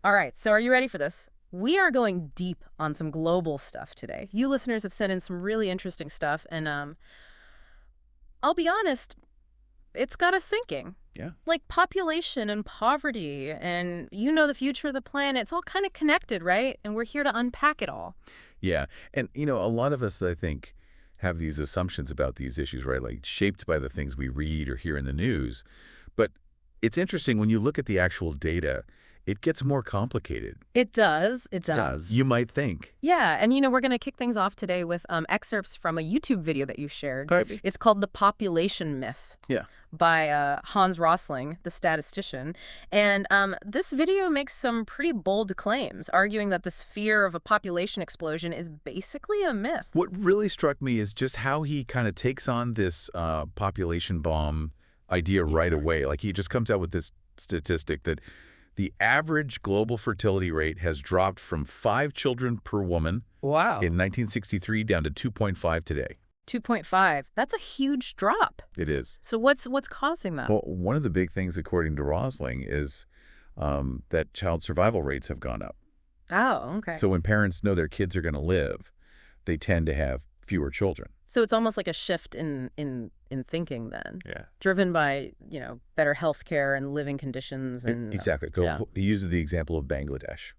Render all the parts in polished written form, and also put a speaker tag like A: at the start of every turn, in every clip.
A: All right, so are you ready for this? We are going deep on some global stuff today. You listeners have sent in some really interesting stuff, and I'll be honest, it's got us thinking.
B: Yeah.
A: Like population and poverty, and the future of the planet, it's all kind of connected, right? And we're here to unpack it all.
B: Yeah. And, a lot of us, I think, have these assumptions about these issues, right? Like shaped by the things we read or hear in the news. But it's interesting when you look at the actual data, it gets more complicated.
A: It does. It does.
B: You might think.
A: Yeah, and we're going to kick things off today with excerpts from a YouTube video that you shared.
B: Maybe.
A: It's called The Population Myth.
B: Yeah.
A: By Hans Rosling, the statistician. And this video makes some pretty bold claims, arguing that this fear of a population explosion is basically a myth.
B: What really struck me is just how he kind of takes on this population bomb idea right away. Like he just comes out with this statistic that the average global fertility rate has dropped from 5 children per woman
A: Wow.
B: in 1963 down to 2.5 today.
A: 2.5. That's a huge drop.
B: It is.
A: So what's causing that?
B: Well, one of the big things, according to Rosling, is that child survival rates have gone up.
A: Oh, okay.
B: So when parents know their kids are going to live, they tend to have fewer children.
A: So it's almost like a shift in thinking then.
B: Yeah.
A: Driven by, better health care and living conditions and
B: Exactly.
A: yeah.
B: He uses the example of Bangladesh,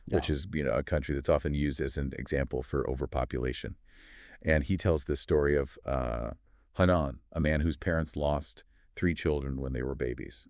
B: which
A: Oh.
B: is, a country that's often used as an example for overpopulation. And he tells this story of Hanan, a man whose parents lost 3 children when they were babies.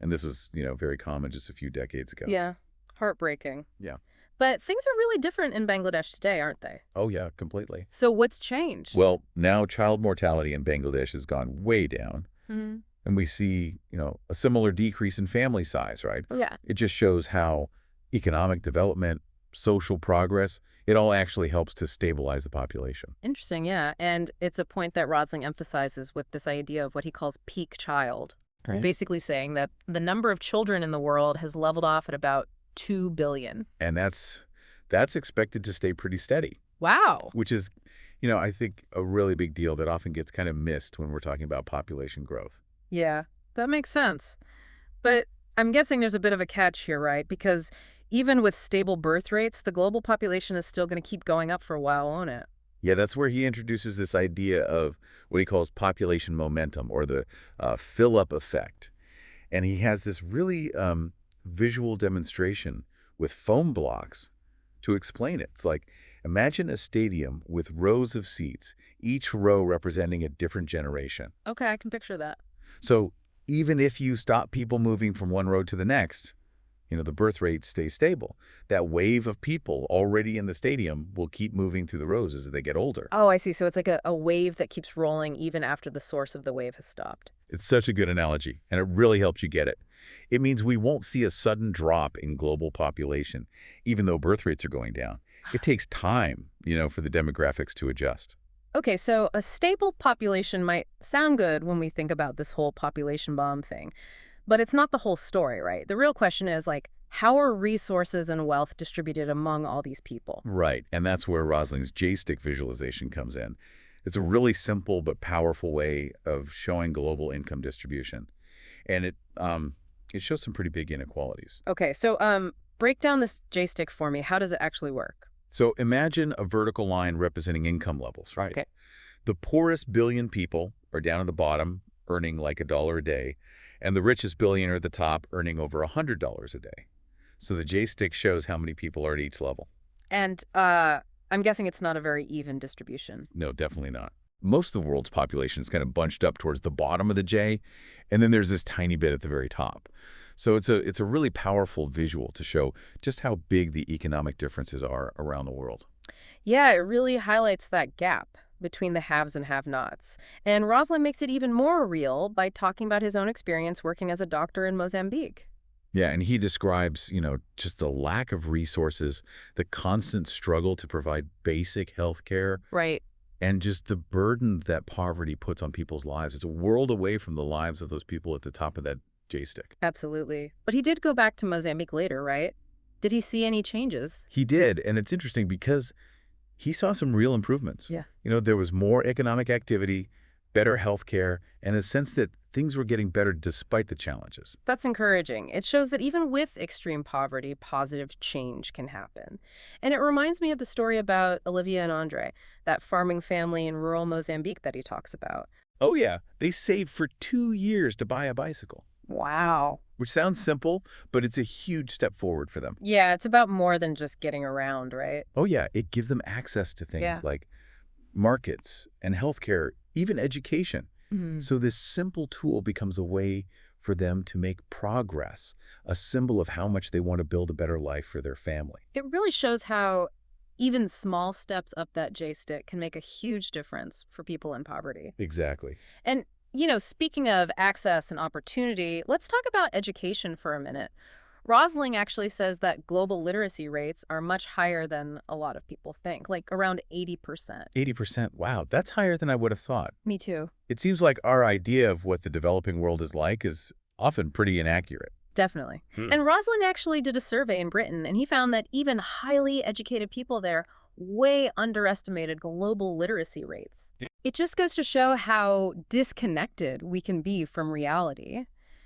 B: And this was, very common just a few decades ago.
A: Yeah. Heartbreaking.
B: Yeah.
A: But things are really different in Bangladesh today, aren't they?
B: Oh, yeah, completely.
A: So what's changed?
B: Well, now child mortality in Bangladesh has gone way down.
A: Mhm.
B: And we see, a similar decrease in family size, right?
A: Yeah.
B: It just shows how economic development, social progress, it all actually helps to stabilize the population.
A: Interesting, yeah. And it's a point that Rosling emphasizes with this idea of what he calls peak child.
B: Right.
A: Basically saying that the number of children in the world has leveled off at about 2 billion.
B: And that's expected to stay pretty steady,
A: Wow.
B: which is, I think a really big deal that often gets kind of missed when we're talking about population growth.
A: Yeah, that makes sense. But I'm guessing there's a bit of a catch here, right? Because even with stable birth rates, the global population is still going to keep going up for a while, won't it?
B: Yeah, that's where he introduces this idea of what he calls population momentum, or the fill-up effect. And he has this really visual demonstration with foam blocks to explain it. It's like, imagine a stadium with rows of seats, each row representing a different generation.
A: Okay, I can picture that.
B: So even if you stop people moving from one row to the next, the birth rate stays stable. That wave of people already in the stadium will keep moving through the rows as they get older.
A: Oh, I see. So it's like a wave that keeps rolling even after the source of the wave has stopped.
B: It's such a good analogy, and it really helps you get it. It means we won't see a sudden drop in global population, even though birth rates are going down. It takes time, for the demographics to adjust.
A: Okay, so a stable population might sound good when we think about this whole population bomb thing, but it's not the whole story, right? The real question is, how are resources and wealth distributed among all these people?
B: Right, and that's where Rosling's J-stick visualization comes in. It's a really simple but powerful way of showing global income distribution. And it shows some pretty big inequalities.
A: Okay, so break down this J-stick for me. How does it actually work?
B: So imagine a vertical line representing income levels, right?
A: Okay.
B: The poorest billion people are down at the bottom, earning like $1 a day, and the richest billion are at the top, earning over $100 a day. So the J-stick shows how many people are at each level.
A: And I'm guessing it's not a very even distribution.
B: No, definitely not. Most of the world's population is kind of bunched up towards the bottom of the J, and then there's this tiny bit at the very top. So it's a really powerful visual to show just how big the economic differences are around the world.
A: Yeah, it really highlights that gap between the haves and have-nots. And Rosalind makes it even more real by talking about his own experience working as a doctor in Mozambique.
B: Yeah, and he describes, just the lack of resources, the constant struggle to provide basic health care,
A: Right.
B: and just the burden that poverty puts on people's lives. It's a world away from the lives of those people at the top of that J-stick.
A: Absolutely. But he did go back to Mozambique later, right? Did he see any changes?
B: He did, and it's interesting because he saw some real improvements.
A: Yeah.
B: There was more economic activity, better health care, and a sense that things were getting better despite the challenges.
A: That's encouraging. It shows that even with extreme poverty, positive change can happen. And it reminds me of the story about Olivia and Andre, that farming family in rural Mozambique that he talks about.
B: Oh yeah, they saved for 2 years to buy a bicycle,
A: Wow.
B: which sounds simple, but it's a huge step forward for them.
A: Yeah, it's about more than just getting around, right?
B: Oh yeah, it gives them access to things
A: Yeah.
B: like markets and healthcare, even education.
A: Mhm.
B: So this simple tool becomes a way for them to make progress, a symbol of how much they want to build a better life for their family.
A: It really shows how even small steps up that J-stick can make a huge difference for people in poverty.
B: Exactly.
A: And, speaking of access and opportunity, let's talk about education for a minute. Rosling actually says that global literacy rates are much higher than a lot of people think, like around 80%.
B: 80%, wow, that's higher than I would have thought.
A: Me too.
B: It seems like our idea of what the developing world is like is often pretty inaccurate.
A: Definitely.
B: Hmm.
A: And Rosling actually did a survey in Britain, and he found that even highly educated people there way underestimated global literacy rates.
B: Yeah.
A: It just goes to show how disconnected we can be from reality.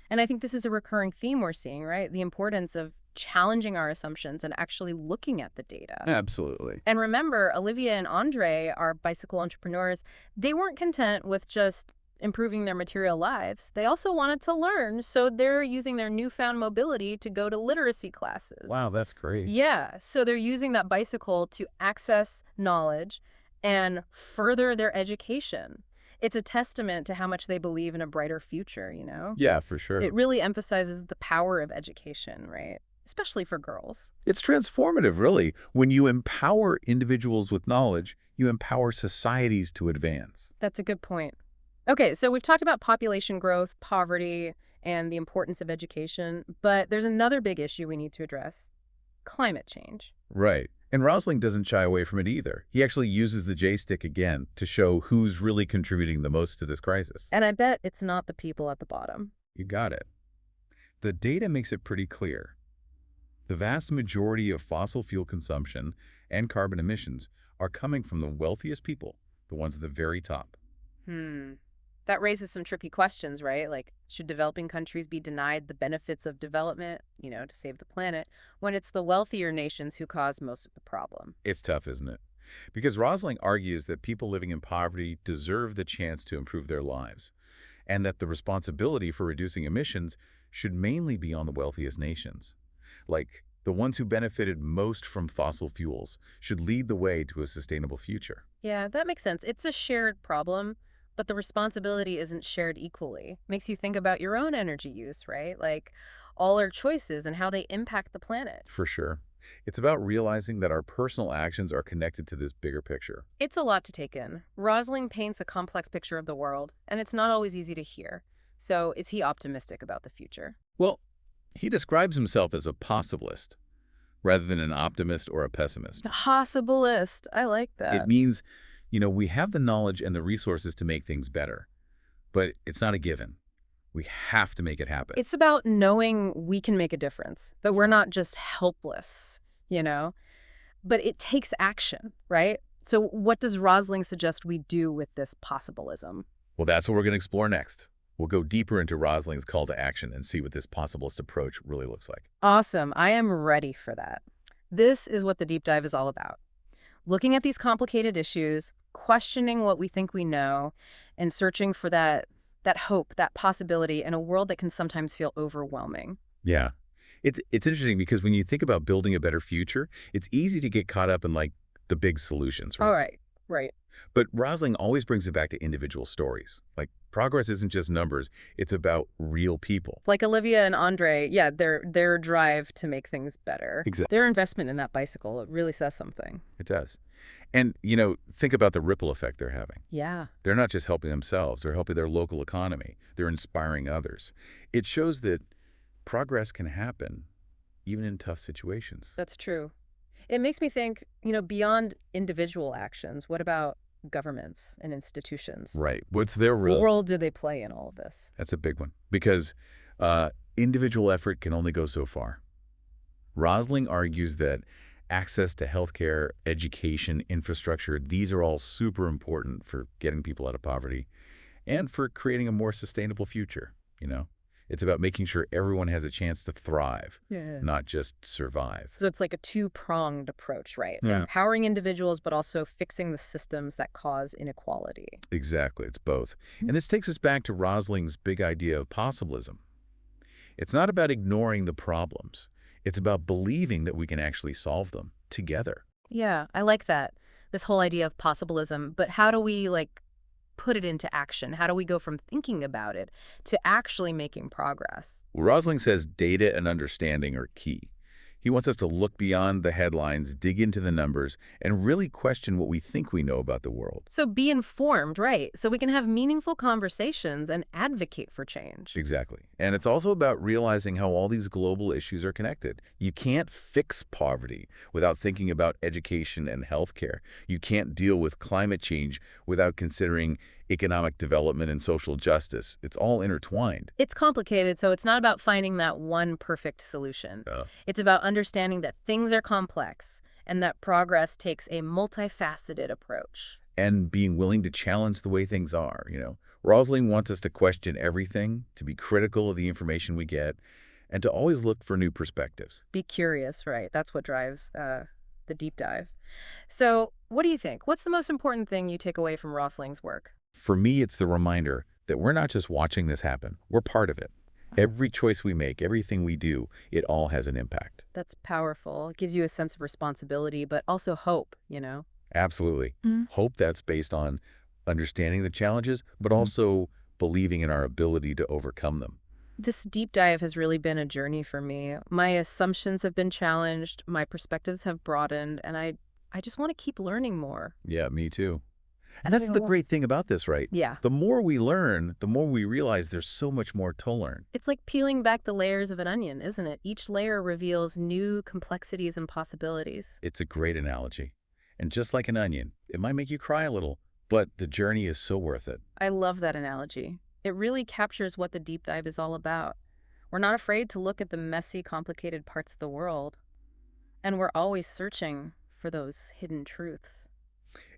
A: And I think this is a recurring theme we're seeing, right? The importance of challenging our assumptions and actually looking at the data.
B: Absolutely.
A: And remember, Olivia and Andre, our bicycle entrepreneurs, they weren't content with just improving their material lives. They also wanted to learn, so they're using their newfound mobility to go to literacy classes.
B: Wow, that's great.
A: Yeah, so they're using that bicycle to access knowledge and further their education. It's a testament to how much they believe in a brighter future,
B: Yeah, for sure.
A: It really emphasizes the power of education, right? Especially for girls.
B: It's transformative, really. When you empower individuals with knowledge, you empower societies to advance.
A: That's a good point. Okay, so we've talked about population growth, poverty, and the importance of education, but there's another big issue we need to address: climate change.
B: Right. And Rosling doesn't shy away from it either. He actually uses the J-stick again to show who's really contributing the most to this crisis.
A: And I bet it's not the people at the bottom.
B: You got it. The data makes it pretty clear. The vast majority of fossil fuel consumption and carbon emissions are coming from the wealthiest people, the ones at the very top.
A: That raises some tricky questions, right? Like, should developing countries be denied the benefits of development, to save the planet, when it's the wealthier nations who cause most of the problem?
B: It's tough, isn't it? Because Rosling argues that people living in poverty deserve the chance to improve their lives, and that the responsibility for reducing emissions should mainly be on the wealthiest nations. Like, the ones who benefited most from fossil fuels should lead the way to a sustainable future.
A: Yeah, that makes sense. It's a shared problem, but the responsibility isn't shared equally. Makes you think about your own energy use, right? Like all our choices and how they impact the planet.
B: For sure. It's about realizing that our personal actions are connected to this bigger picture.
A: It's a lot to take in. Rosling paints a complex picture of the world, and it's not always easy to hear. So is he optimistic about the future?
B: Well, he describes himself as a possibilist, rather than an optimist or a pessimist.
A: Possibilist. I like that.
B: It means, we have the knowledge and the resources to make things better, but it's not a given. We have to make it happen.
A: It's about knowing we can make a difference, that we're not just helpless, But it takes action, right? So what does Rosling suggest we do with this possibilism?
B: Well, that's what we're going to explore next. We'll go deeper into Rosling's call to action and see what this possibilist approach really looks like.
A: Awesome. I am ready for that. This is what the deep dive is all about. Looking at these complicated issues, questioning what we think we know, and searching for that hope, that possibility in a world that can sometimes feel overwhelming.
B: Yeah. It's interesting because when you think about building a better future, it's easy to get caught up in the big solutions, right?
A: All right.
B: But Rosling always brings it back to individual stories. Progress isn't just numbers, it's about real people.
A: Like Olivia and Andre, yeah, their drive to make things better.
B: Exactly.
A: Their investment in that bicycle, it really says something.
B: It does. And, think about the ripple effect they're having.
A: Yeah.
B: They're not just helping themselves, they're helping their local economy. They're inspiring others. It shows that progress can happen even in tough situations.
A: That's true. It makes me think, beyond individual actions, what about governments and institutions?
B: Right. What's their
A: What
B: role?
A: role do they play in all of this?
B: That's a big one because individual effort can only go so far. Rosling argues that access to healthcare, education, infrastructure, these are all super important for getting people out of poverty. and for creating a more sustainable future, you know? It's about making sure everyone has a chance to thrive,
A: Yeah.
B: not just survive.
A: So it's like a two-pronged approach, right?
B: Yeah.
A: Empowering individuals, but also fixing the systems that cause inequality.
B: Exactly, it's both. And this takes us back to Rosling's big idea of possibilism. It's not about ignoring the problems. It's about believing that we can actually solve them together.
A: Yeah, I like that. This whole idea of possibilism, but how do we put it into action? How do we go from thinking about it to actually making progress?
B: Well, Rosling says data and understanding are key. He wants us to look beyond the headlines, dig into the numbers, and really question what we think we know about the world.
A: So be informed, right? So we can have meaningful conversations and advocate for change.
B: Exactly. And it's also about realizing how all these global issues are connected. You can't fix poverty without thinking about education and healthcare. You can't deal with climate change without considering economic development and social justice. It's all intertwined.
A: It's complicated, so it's not about finding that one perfect solution. It's about understanding that things are complex and that progress takes a multifaceted approach.
B: And being willing to challenge the way things are, you know. Rosling wants us to question everything, to be critical of the information we get, and to always look for new perspectives.
A: Be curious, right? That's what drives the deep dive. So what do you think? What's the most important thing you take away from Rosling's work?
B: For me, it's the reminder that we're not just watching this happen. We're part of it. Every choice we make, everything we do, it all has an impact.
A: That's powerful. It gives you a sense of responsibility, but also hope, you know?
B: Absolutely. Hope that's based on understanding the challenges, but also believing in our ability to overcome them.
A: This deep dive has really been a journey for me. My assumptions have been challenged, my perspectives have broadened, and I just want to keep learning more.
B: Yeah, me too. And that's the great thing about this, right?
A: Yeah.
B: The more we learn, the more we realize there's so much more to learn.
A: It's like peeling back the layers of an onion, isn't it? Each layer reveals new complexities and possibilities.
B: It's a great analogy. And just like an onion, it might make you cry a little, but the journey is so worth it.
A: I love that analogy. It really captures what the deep dive is all about. We're not afraid to look at the messy, complicated parts of the world. And we're always searching for those hidden truths.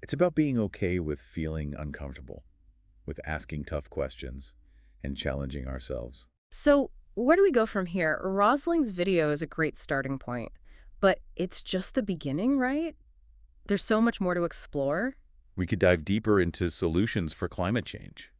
B: It's about being okay with feeling uncomfortable, with asking tough questions, and challenging ourselves.
A: So where do we go from here? Rosling's video is a great starting point, but it's just the beginning, right? There's so much more to explore.
B: We could dive deeper into solutions for climate change,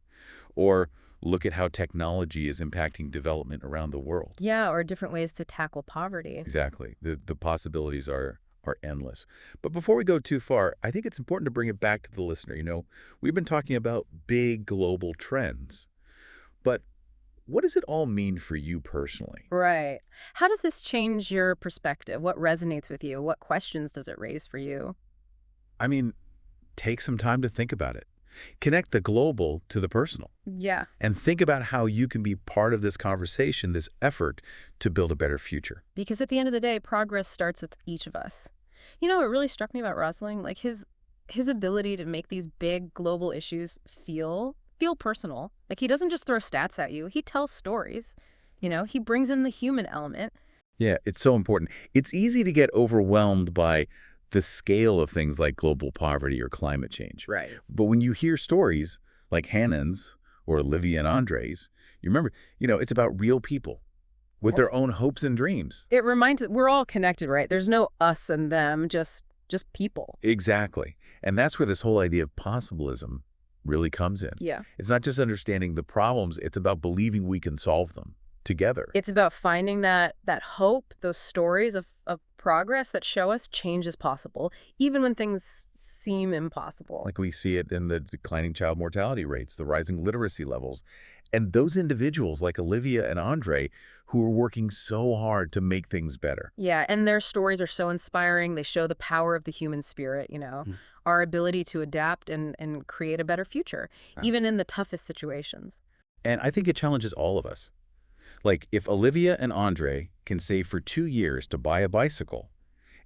B: or look at how technology is impacting development around the world.
A: Yeah, or different ways to tackle poverty.
B: Exactly. The possibilities are endless. But before we go too far, I think it's important to bring it back to the listener. You know, we've been talking about big global trends, but what does it all mean for you personally?
A: Right. How does this change your perspective? What resonates with you? What questions does it raise for you?
B: I mean, take some time to think about it. Connect the global to the personal.
A: Yeah.
B: And think about how you can be part of this conversation, this effort to build a better future.
A: Because at the end of the day, progress starts with each of us. You know, it really struck me about Rosling, like his ability to make these big global issues feel personal. Like he doesn't just throw stats at you. He tells stories. You know, he brings in the human element.
B: Yeah, it's so important. It's easy to get overwhelmed by the scale of things like global poverty or climate change.
A: Right.
B: But when you hear stories like Hannon's or Olivia and Andre's, you remember, you know, it's about real people with their own hopes and dreams.
A: It reminds we're all connected, right? There's no us and them, just people.
B: Exactly. And that's where this whole idea of possibilism really comes in.
A: Yeah.
B: It's not just understanding the problems, it's about believing we can solve them together.
A: It's about finding that hope, those stories of progress that show us change is possible, even when things seem impossible.
B: Like we see it in the declining child mortality rates, the rising literacy levels, and those individuals like Olivia and Andre who are working so hard to make things better.
A: Yeah, and their stories are so inspiring. They show the power of the human spirit, you know, our ability to adapt and create a better future, even in the toughest situations.
B: And I think it challenges all of us. Like, if Olivia and Andre can save for 2 years to buy a bicycle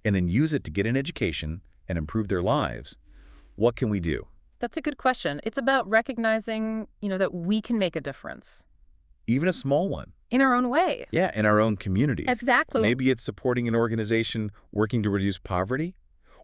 B: and then use it to get an education and improve their lives, what can we do?
A: That's a good question. It's about recognizing, you know, that we can make a difference.
B: Even a small one.
A: In our own way.
B: Yeah, in our own communities.
A: Exactly.
B: Maybe it's supporting an organization working to reduce poverty,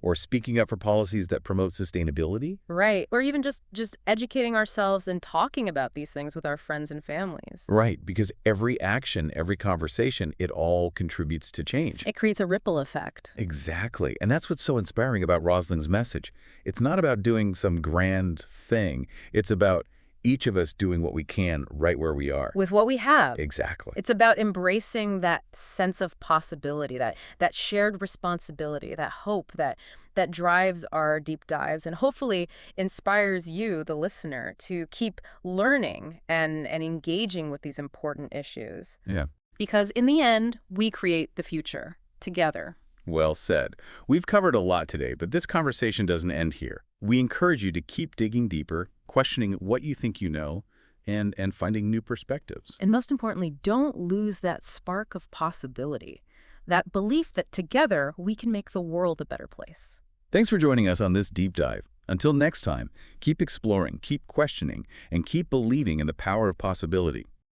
B: or speaking up for policies that promote sustainability.
A: Right. Or even just educating ourselves and talking about these things with our friends and families.
B: Right, because every action, every conversation, it all contributes to change.
A: It creates a ripple effect.
B: Exactly. And that's what's so inspiring about Rosling's message. It's not about doing some grand thing. It's about each of us doing what we can right where we are.
A: With what we have.
B: Exactly.
A: It's about embracing that sense of possibility, that shared responsibility, that hope that drives our deep dives and hopefully inspires you, the listener, to keep learning and engaging with these important issues.
B: Yeah.
A: Because in the end, we create the future together.
B: Well said. We've covered a lot today, but this conversation doesn't end here. We encourage you to keep digging deeper, questioning what you think you know, and finding new perspectives.
A: And most importantly, don't lose that spark of possibility, that belief that together we can make the world a better place.
B: Thanks for joining us on this deep dive. Until next time, keep exploring, keep questioning, and keep believing in the power of possibility.